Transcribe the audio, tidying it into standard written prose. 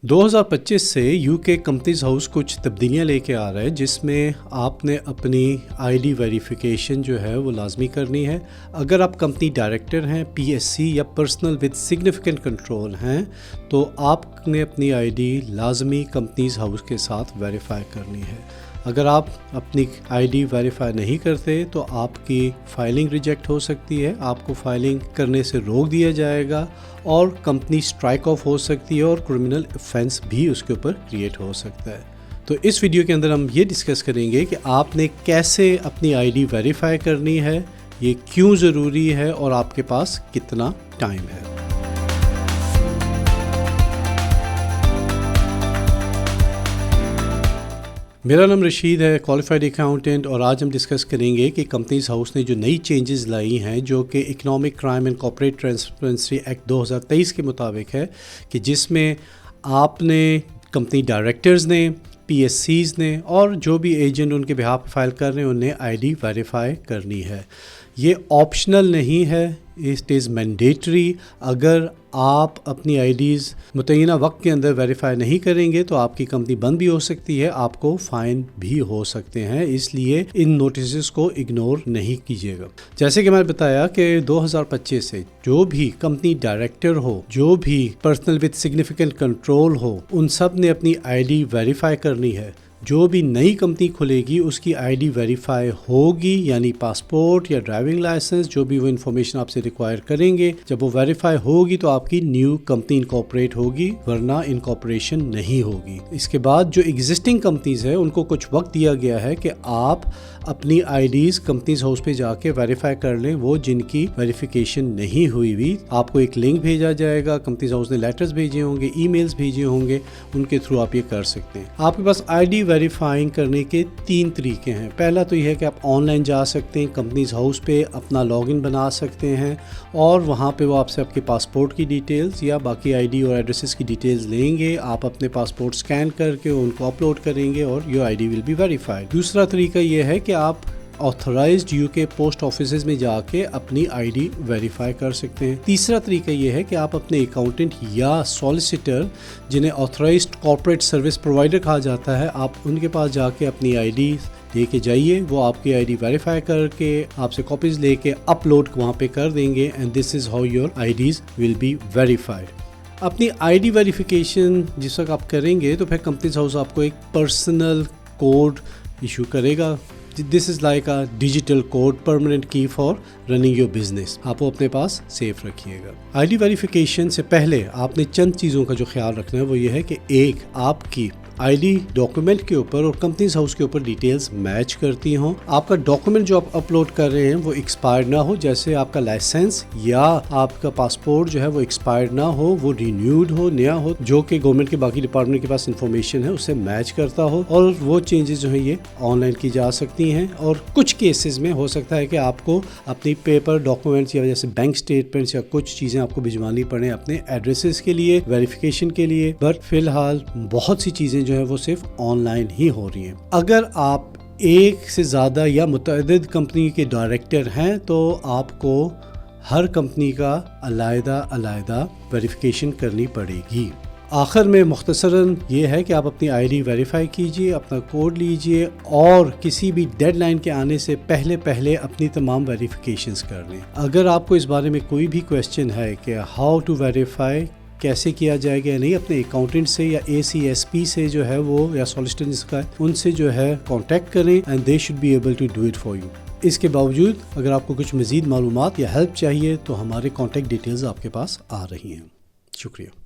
2025 से UK companies house कुछ तब्दीलियां लेके आ रहा है, जिसमें आपने अपनी आईडी वेरिफिकेशन जो है वो लाजमी करनी है। अगर आप कंपनी डायरेक्टर हैं, पीएससी या पर्सनल विद सिग्निफिकेंट कंट्रोल हैं, तो आपने अपनी आईडी लाजमी कंपनीज हाउस के साथ वेरीफाई करनी है। अगर आप अपनी आईडी वेरीफाई नहीं करते तो आपकी फाइलिंग रिजेक्ट हो सकती है, आपको फाइलिंग करने से रोक दिया जाएगा और कंपनी स्ट्राइक ऑफ हो सकती है और क्रिमिनल ऑफेंस भी उसके ऊपर क्रिएट हो सकता है। तो इस वीडियो के अंदर हम ये डिस्कस करेंगे कि आपने कैसे अपनी आईडी वेरीफाई करनी है, ये क्यों ज़रूरी है और आपके पास कितना टाइम है। मेरा नाम रशीद है, क्वालिफाइड अकाउंटेंट, और आज हम डिस्कस करेंगे कि कंपनीज हाउस ने जो नई चेंजेस लाई हैं जो कि economic crime and corporate transparency act 2023 के मुताबिक है, कि जिसमें आपने कंपनी डायरेक्टर्स ने, पीएससीज ने और जो भी एजेंट उनके बिहाफ पे फाइल कर रहे हैं उन्हें आईडी वेरीफाई करनी है। ये ऑप्शनल नहीं है, इट इज़ मैंडेटरी। अगर आप अपनी आईडीज़ मुतय्यना वक्त के अंदर वेरीफाई नहीं करेंगे तो आपकी कंपनी बंद भी हो सकती है, आपको फ़ाइन भी हो सकते हैं, इसलिए इन नोटिस को इग्नोर नहीं कीजिएगा। जैसे कि मैंने बताया कि 2025 से जो भी कंपनी डायरेक्टर हो, जो भी पर्सनल विद सिग्निफिकेंट कंट्रोल हो, उन सब ने अपनी आईडी वेरीफाई करनी है। जो भी नई कंपनी खुलेगी उसकी आईडी वेरीफाई होगी, यानी पासपोर्ट या ड्राइविंग लाइसेंस, जो भी वो इन्फॉर्मेशन आपसे रिक्वायर करेंगे, जब वो वेरीफाई होगी तो आपकी न्यू कंपनी इनकॉर्पोरेट होगी, वरना इनकॉर्पोरेशन नहीं होगी। इसके बाद जो एग्जिस्टिंग कंपनीज है उनको कुछ वक्त दिया गया है कि आप अपनी आईडीज़ कंपनीज हाउस पे जाके वेरीफाई कर लें। वो जिनकी वेरिफिकेशन नहीं हुई हुई, आपको एक लिंक भेजा जाएगा, कंपनीज हाउस ने लेटर्स भेजे होंगे, ईमेल्स भेजे होंगे, उनके थ्रू आप ये कर सकते हैं। आपके पास आईडी वेरीफाइंग करने के 3 तरीके हैं। पहला तो ये है कि आप ऑनलाइन जा सकते हैं, कंपनीज हाउस पे अपना लॉगिन बना सकते हैं और वहाँ पे वो आपसे आपके पासपोर्ट की डिटेल्स या बाकी आईडी और एड्रेसेस की डिटेल्स लेंगे। आप अपने पासपोर्ट स्कैन करके उनको अपलोड करेंगे और your ID will be verified. दूसरा तरीका ये है कि आप ऑथराइज्ड यूके पोस्ट ऑफिसेज में जाके अपनी आईडी वेरीफाई कर सकते हैं। तीसरा तरीका ये है कि आप अपने अकाउंटेंट या सॉलिसिटर, जिन्हें ऑथराइज्ड कॉर्पोरेट सर्विस प्रोवाइडर कहा जाता है, आप उनके पास जाके अपनी आईडी लेके जाइए। वो आपकी आईडी वेरीफाई करके आपसे कॉपीज लेके अपलोड वहाँ पे कर देंगे, and this is how your IDs will be verified. अपनी आईडी वेरिफिकेशन जिस वक्त आप करेंगे तो फिर कंपनीज हाउस आपको एक पर्सनल कोड इशू करेगा। This is like a digital code, permanent की फॉर रनिंग योर बिजनेस। आप वो अपने पास सेफ रखिएगा। आईडी वेरिफिकेशन से पहले आपने चंद चीज़ों का जो ख्याल रखना है वो ये है कि एक, आपकी आईडी डॉक्यूमेंट के ऊपर और कंपनीज हाउस के ऊपर डिटेल्स मैच करती हों। आपका डॉक्यूमेंट जो आप अपलोड कर रहे हैं वो एक्सपायर्ड ना हो, जैसे आपका लाइसेंस या आपका पासपोर्ट जो है वो एक्सपायर्ड ना हो, वो रिन्यूड हो, नया हो, जो कि गवर्नमेंट के बाकी डिपार्टमेंट के पास इंफॉर्मेशन है उससे मैच करता हो। और वो चेंजेस जो है ये ऑनलाइन की जा सकती हैं, और कुछ केसेस में हो सकता है कि आपको अपनी पेपर डॉक्यूमेंट्स या जैसे बैंक स्टेटमेंट्स या कुछ चीज़ें आपको भिजवानी पड़े अपने एड्रेसेस के लिए, वेरिफिकेशन के लिए। बट फिलहाल बहुत सी चीज़ें जो है वो सिर्फ ऑनलाइन ही हो रही हैं। अगर आप एक से ज़्यादा या मुतअद्दिद कंपनी के डायरेक्टर हैं तो आपको हर कंपनी का अलग-अलग वेरिफिकेशन करनी पड़ेगी। आखिर में मुख्तसरन ये है कि आप अपनी आईडी वेरीफाई कीजिए, अपना कोड लीजिए और किसी भी डेडलाइन के आने से पहले अपनी तमाम वेरिफिकेशंस कर लें। अगर आपको इस बारे में कोई भी क्वेश्चन है कि हाउ टू वेरीफाई, कैसे किया जाएगा या नहीं, अपने अकाउंटेंट से या ACSP से जो है वो, या सॉलिसिटर जिसका है, उनसे जो है कांटेक्ट करें, and they should be able to do it for you. इसके बावजूद अगर आपको कुछ मज़ीद मालूमात या हेल्प चाहिए तो हमारे कांटेक्ट डिटेल्स आपके पास आ रही हैं। शुक्रिया।